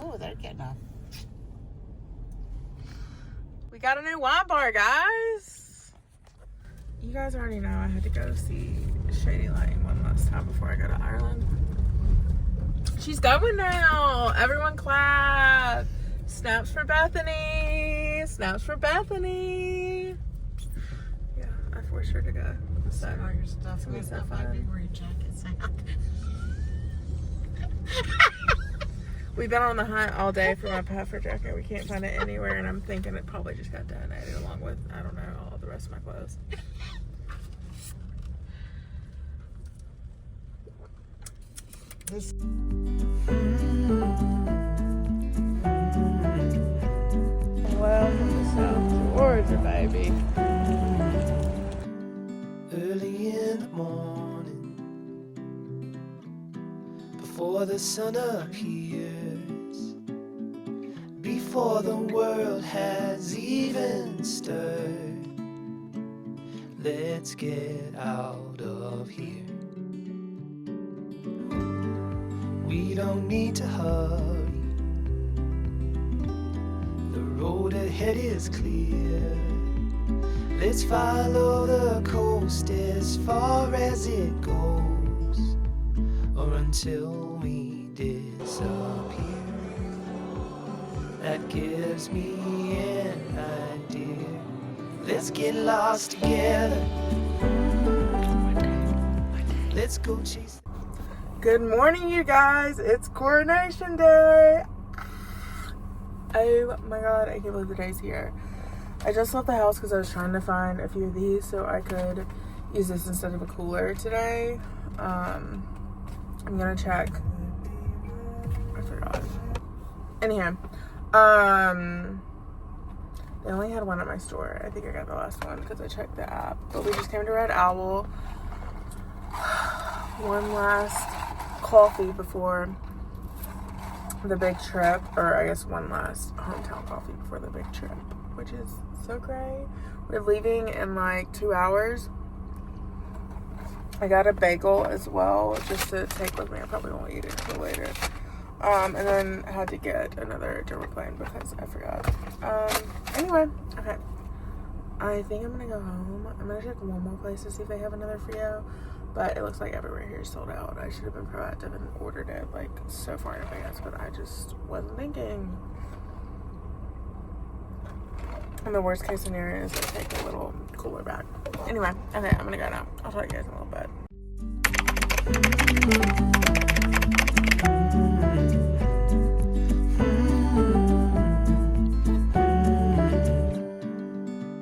Oh, they're getting off. We got a new wine bar, guys. You guys already know I had to go see Shady Lane one last time before I go to Ireland. She's going now. Everyone clap. Snaps for Bethany. Snaps for Bethany. Yeah, I forced her to go. So all your stuff. It's so Where fun. your jacket's at. We've been on the hunt all day for my puffer jacket. We can't find it anywhere, and I'm thinking it probably just got donated along with, I don't know, all the rest of my clothes. This Welcome to South Georgia, baby. Early in the morning, before the sun appears, before the world has even stirred, let's get out of here. We don't need to hurry, the road ahead is clear. Let's follow the coast as far as it goes, or until we disappear. That gives me an idea. Let's get lost together. Let's go chase. Good morning, you guys. It's Coronation Day. Oh my god, I can't believe the day's here. I just left the house because I was trying to find a few of these so I could use this instead of a cooler today. I'm gonna check. I forgot. Anyhow, they only had one at my store. I think I got the last one because I checked the app. But we just came to Red Owl. One last coffee before the big trip, or I guess one last hometown coffee before the big trip, which is so great. We're leaving in like 2 hours. I got a bagel as well just to take with me. I probably won't eat it until later. And then I had to get another Dermaplane because I forgot. Anyway, okay. I think I'm gonna go home. I'm gonna check one more place to see if they have another Frio. But it looks like everywhere here is sold out. I should have been proactive and ordered it like so far in advance, but I just wasn't thinking. And the worst case scenario is I take a little cooler back. Anyway, okay, I'm gonna go now. I'll talk to you guys in a little bit.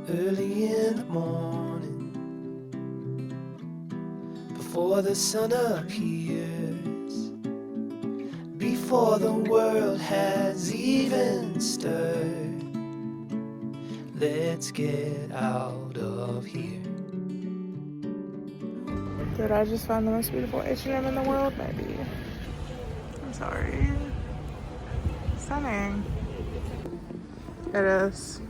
Early in the morning, before the sun appears, before the world has even stirred, let's get out of here. Did I just find the most beautiful H&M in the world? Maybe. I'm sorry. Stunning. It is.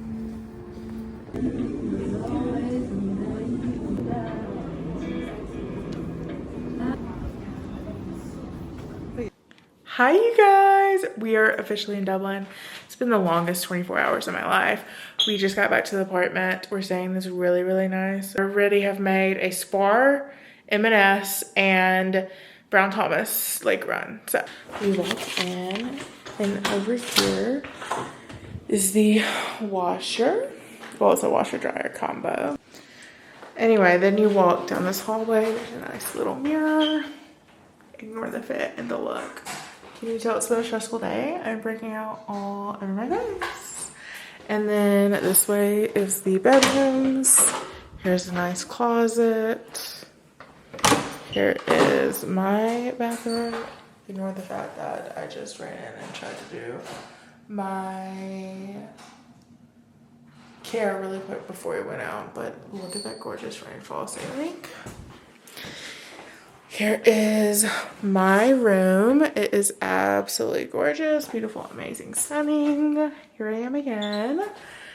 Hi you guys, we are officially in Dublin. It's been the longest 24 hours of my life. We just got back to the apartment. We're staying this really, really nice. I already have made a Spar, M&S, and Brown Thomas Lake Run. So we walk in, and over here is the washer. Well, it's a washer dryer combo. Anyway, then you walk down this hallway. There's a nice little mirror. Ignore the fit and the look. Can you tell it's been a stressful day? I'm breaking out all over my face. And then this way is the bedrooms. Here's a nice closet. Here is my bathroom. Ignore the fact that I just ran in and tried to do my care really quick before we went out. But look at that gorgeous rainfall ceiling. Here is my room. It is absolutely gorgeous, beautiful, amazing, stunning. Here I am again.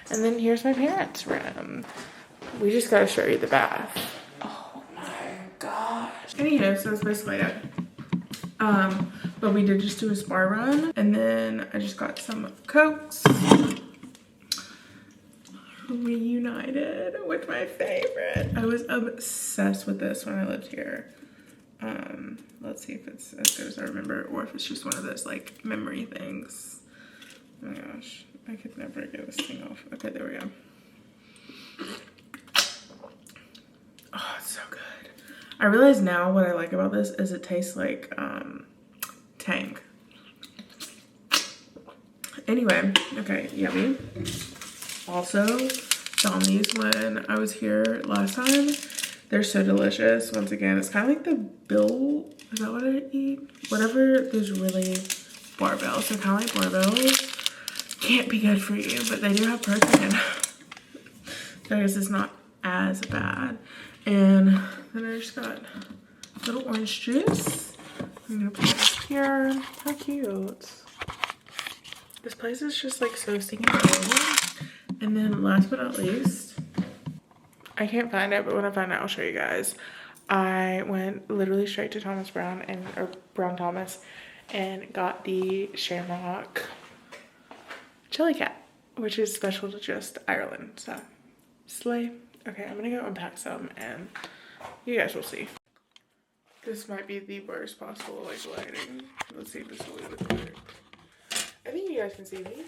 And then here's my parents' room. We just gotta show you the bath. Oh my gosh. Anywho, so it's basically it. But we did just do a spar run, and then I just got some Cokes. Reunited with my favorite. I was obsessed with this when I lived here. Let's see if it's as good as I remember, or if it's just one of those like memory things. Oh my gosh, I could never get this thing off. Okay, there we go. Oh, it's so good. I realize now what I like about this is it tastes like Tang. Anyway, okay, yummy. Also found these when I was here last time. They're so delicious. Once again, it's kind of like the Bill, is that what I eat? Whatever, those really barbells. They're kind of like barbells. Can't be good for you, but they do have protein. So I guess it's not as bad. And then I just got a little orange juice. I'm gonna put this here. How cute. This place is just like so stinking cool. And then last but not least, I can't find it, but when I find it, I'll show you guys. I went literally straight to Thomas Brown or Brown Thomas and got the Shamrock Chili Cat, which is special to just Ireland. So, slay. Okay, I'm gonna go unpack some and you guys will see. This might be the worst possible like lighting. Let's see if this will look perfect. I think you guys can see me.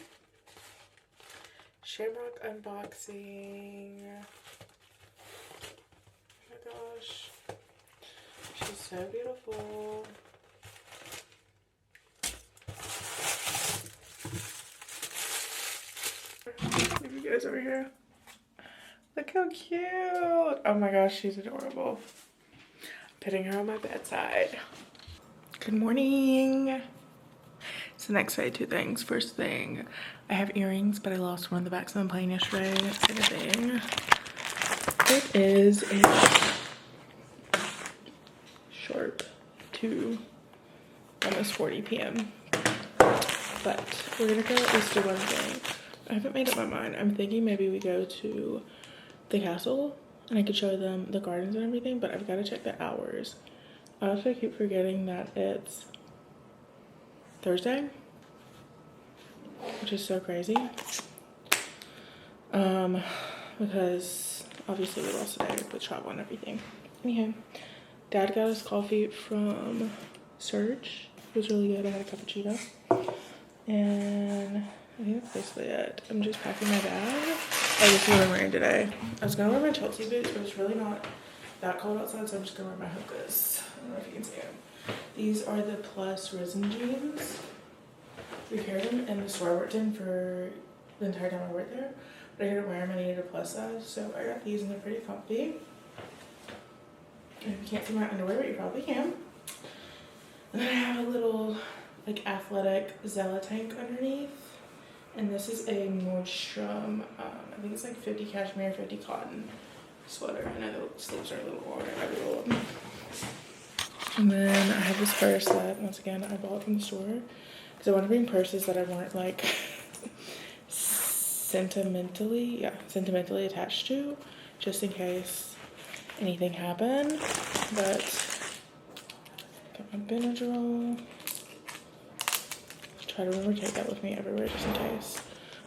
Shamrock unboxing. Oh my gosh. She's so beautiful. Look you guys over here. Look how cute. Oh my gosh, she's adorable. I'm putting her on my bedside. Good morning. So next I had two things. First thing, I have earrings, but I lost one on the back of the plane yesterday. Second thing, it is a sharp 2, almost 40 p.m. But we're gonna go at least do one thing. I haven't made up my mind. I'm thinking maybe we go to the castle and I could show them the gardens and everything, but I've got to check the hours. I also keep forgetting that it's Thursday, which is so crazy. Because obviously we lost today with travel and everything. Anyhow, Dad got us coffee from Surge. It was really good. I had a cappuccino. And I think that's basically it. I'm just packing my bag. Oh, this is what I'm wearing today. I was gonna wear my Chelsea boots, but it's really not that cold outside, so I'm just gonna wear my hokas. I don't know if you can see them. These are the Plus Risen jeans. We carried them in the store I worked in for the entire time I worked there, but I couldn't wear them. I needed a plus size, so I got these and they're pretty comfy. And if you can't see my underwear, but you probably can. And then I have a little like athletic Zella tank underneath. And this is a Nordstrom, I think it's like 50 cashmere, 50 cotton sweater. I know the sleeves are a little longer. I roll them. And then I have this purse that, once again, I bought from the store. Because I want to bring purses that I weren't like sentimentally attached to. Just in case anything happened. But, got my Benadryl. Try to remember to take that with me everywhere just in case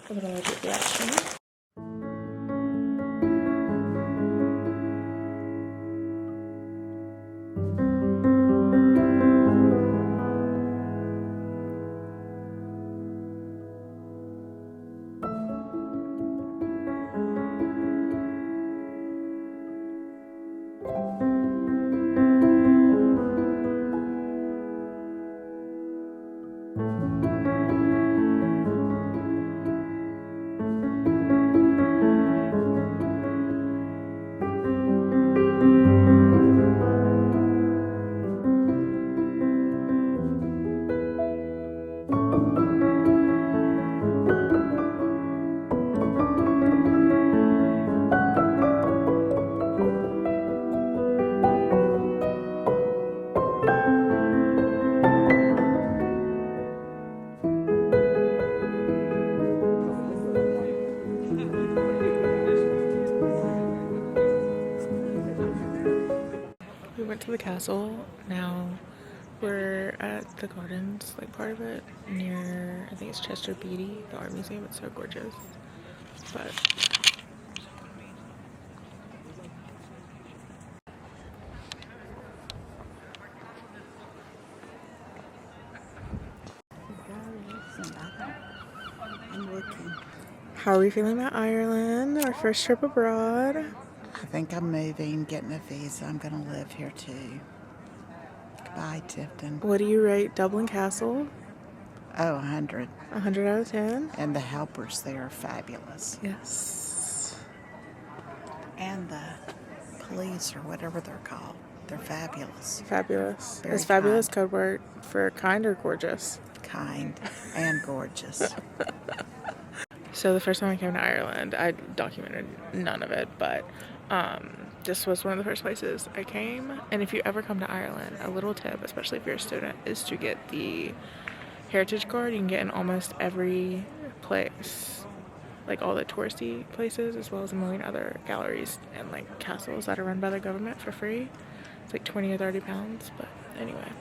of an allergic reaction. We went to the castle. Now We're at the gardens, like part of it, near, I think it's Chester Beatty, the art museum. It's so gorgeous. But I'm looking. how are we feeling about Ireland? Our first trip abroad. I think I'm moving, getting a visa. I'm going to live here too. Goodbye, Tifton. What do you rate Dublin Castle? Oh, 100. 100 out of 10? And the helpers there are fabulous. Yes. And the police, or whatever they're called, they're fabulous. Fabulous. Very Is fabulous kind. code word for kind or gorgeous? Kind and gorgeous. So the first time I came to Ireland, I documented none of it, but this was one of the first places I came. And if you ever come to Ireland, a little tip, especially if you're a student, is to get the heritage card. You can get in almost every place, like all the touristy places, as well as a million other galleries and like castles that are run by the government for free. It's like 20 or 30 pounds, but anyway.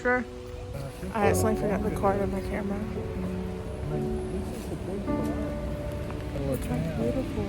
Sure. I accidentally forgot the card on my camera. It's so beautiful.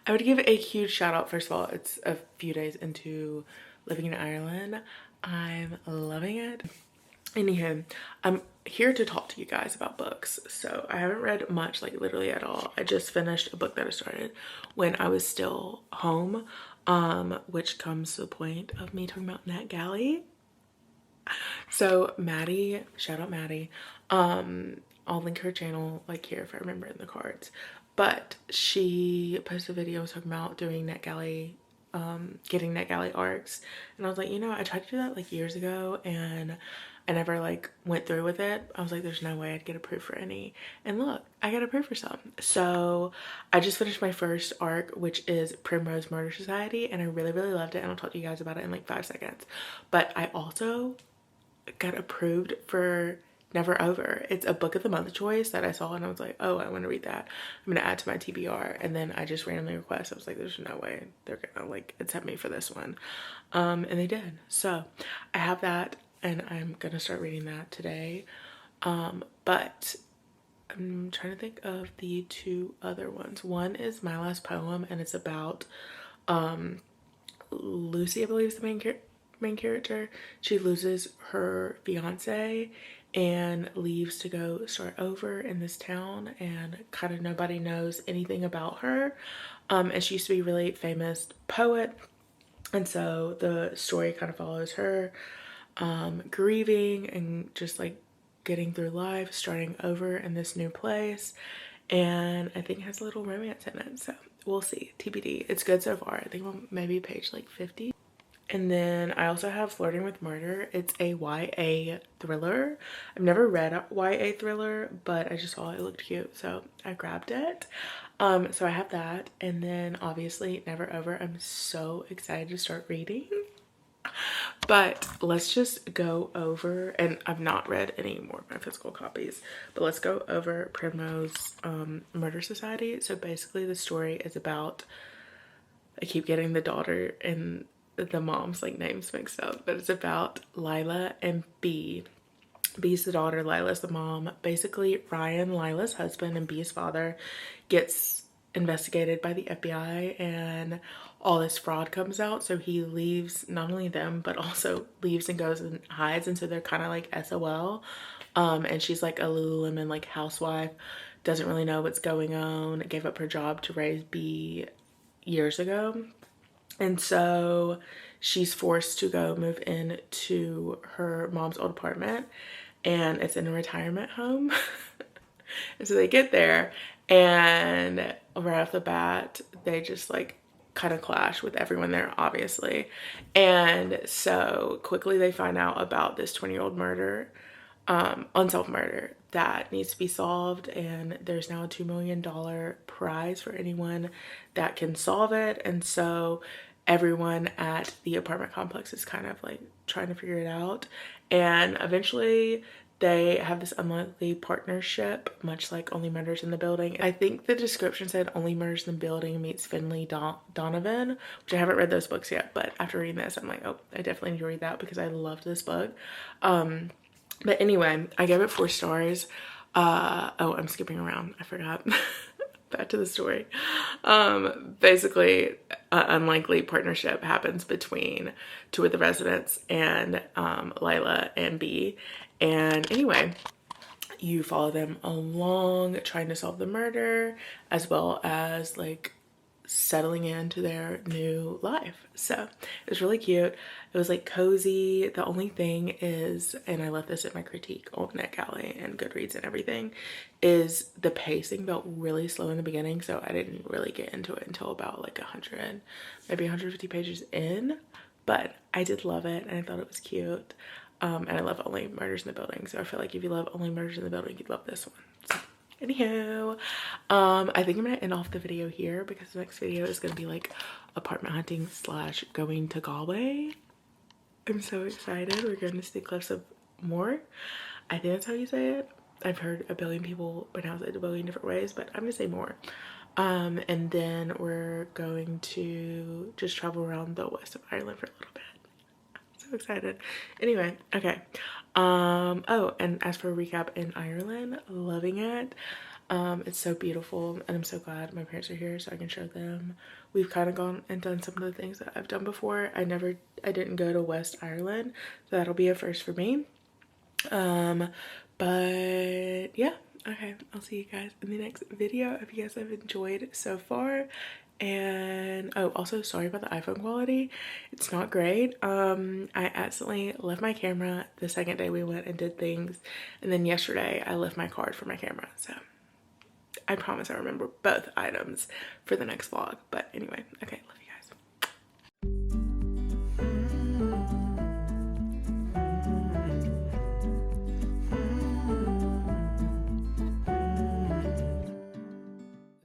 I would give a huge shout out. First of all, it's a few days into living in Ireland. I'm loving it. Anywho, I'm here to talk to you guys about books. So I haven't read much, like literally at all. I just finished a book that I started when I was still home, which comes to the point of me talking about NetGalley. So Maddie, shout out Maddie. I'll link her channel like here if I remember in the cards. But she posted a video talking about doing NetGalley, getting NetGalley arcs. And I was like, you know, I tried to do that like years ago and I never like went through with it. I was like, there's no way I'd get approved for any. And look, I got approved for some. So I just finished my first arc, which is Primrose Murder Society. And I really, really loved it. And I'll talk to you guys about it in like 5 seconds. But I also got approved for Never Over. It's a book of the month choice that I saw and I was like, oh, I want to read that. I'm gonna add to my TBR. And then I just randomly requested. I was like, there's no way they're gonna like accept me for this one. And they did. So I have that and I'm gonna start reading that today. But I'm trying to think of the 2 other ones. One is My Last Poem and it's about Lucy, I believe is the main character. She loses her fiance and leaves to go start over in this town and kind of nobody knows anything about her. And she used to be a really famous poet And so the story kind of follows her grieving and just like getting through life, starting over in this new place. And I think it has a little romance in it, so we'll see. TBD. It's good so far. I think I'm maybe page like 50. And then I also have Flirting with Murder. It's a YA thriller. I've never read a YA thriller, but I just saw it looked cute, so I grabbed it. So I have that. And then obviously Never Over. I'm so excited to start reading. But let's just go over, and I've not read any more of my physical copies, but let's go over Primrose Murder Society. So basically the story is about, I keep getting the daughter and the mom's like names mixed up, but it's about Lila and B. B's the daughter, Lila's the mom. Basically, Ryan, Lila's husband, and B's father gets investigated by the FBI, and all this fraud comes out. So he leaves not only them, but also leaves and goes and hides. And so they're kind of like SOL. And she's like a Lululemon like housewife, doesn't really know what's going on, gave up her job to raise B years ago. And so she's forced to go move into her mom's old apartment, and it's in a retirement home. And so they get there, and right off the bat, they just like kind of clash with everyone there, obviously. And so quickly they find out about this 20-year-old murder, unsolved murder that needs to be solved, and there's now a $2 million prize for anyone that can solve it. And so everyone at the apartment complex is kind of like trying to figure it out, and eventually they have this unlikely partnership, much like Only Murders in the Building. I think the description said Only Murders in the Building meets Finley Donovan, which I haven't read those books yet, but after reading this, I'm like, oh, I definitely need to read that because I loved this book. But anyway, I gave it 4 stars. Oh, I'm skipping around. I forgot. Back to the story. Basically, an unlikely partnership happens between 2 of the residents and Lila and B. And anyway, you follow them along trying to solve the murder, as well as like settling into their new life. So it was really cute. It was like cozy. The only thing is, and I left this in my critique on NetGalley and Goodreads and everything, is the pacing felt really slow in the beginning. So I didn't really get into it until about like 100, maybe 150 pages in. But I did love it, and I thought it was cute. And I love Only Murders in the Building. So I feel like if you love Only Murders in the Building, you'd love this one. So anywho, I think I'm gonna end off the video here because the next video is gonna be like apartment hunting / going to Galway. I'm so excited. We're going to see cliffs of Moher. I think that's how you say it. I've heard a billion people pronounce it a billion different ways, but I'm gonna say Moher. And then we're going to just travel around the west of Ireland for a little bit. So excited. Anyway, okay. Oh, and as for a recap, in Ireland, loving it. It's so beautiful, and I'm so glad my parents are here so I can show them. We've kind of gone and done some of the things that I've done before. I didn't go to West Ireland, so that'll be a first for me. But yeah, okay, I'll see you guys in the next video. If you guys have enjoyed so far. And oh, also sorry about the iPhone quality. It's not great. I accidentally left my camera the second day we went and did things, and then yesterday I left my card for my camera, so I promise I remember both items for the next vlog. But anyway,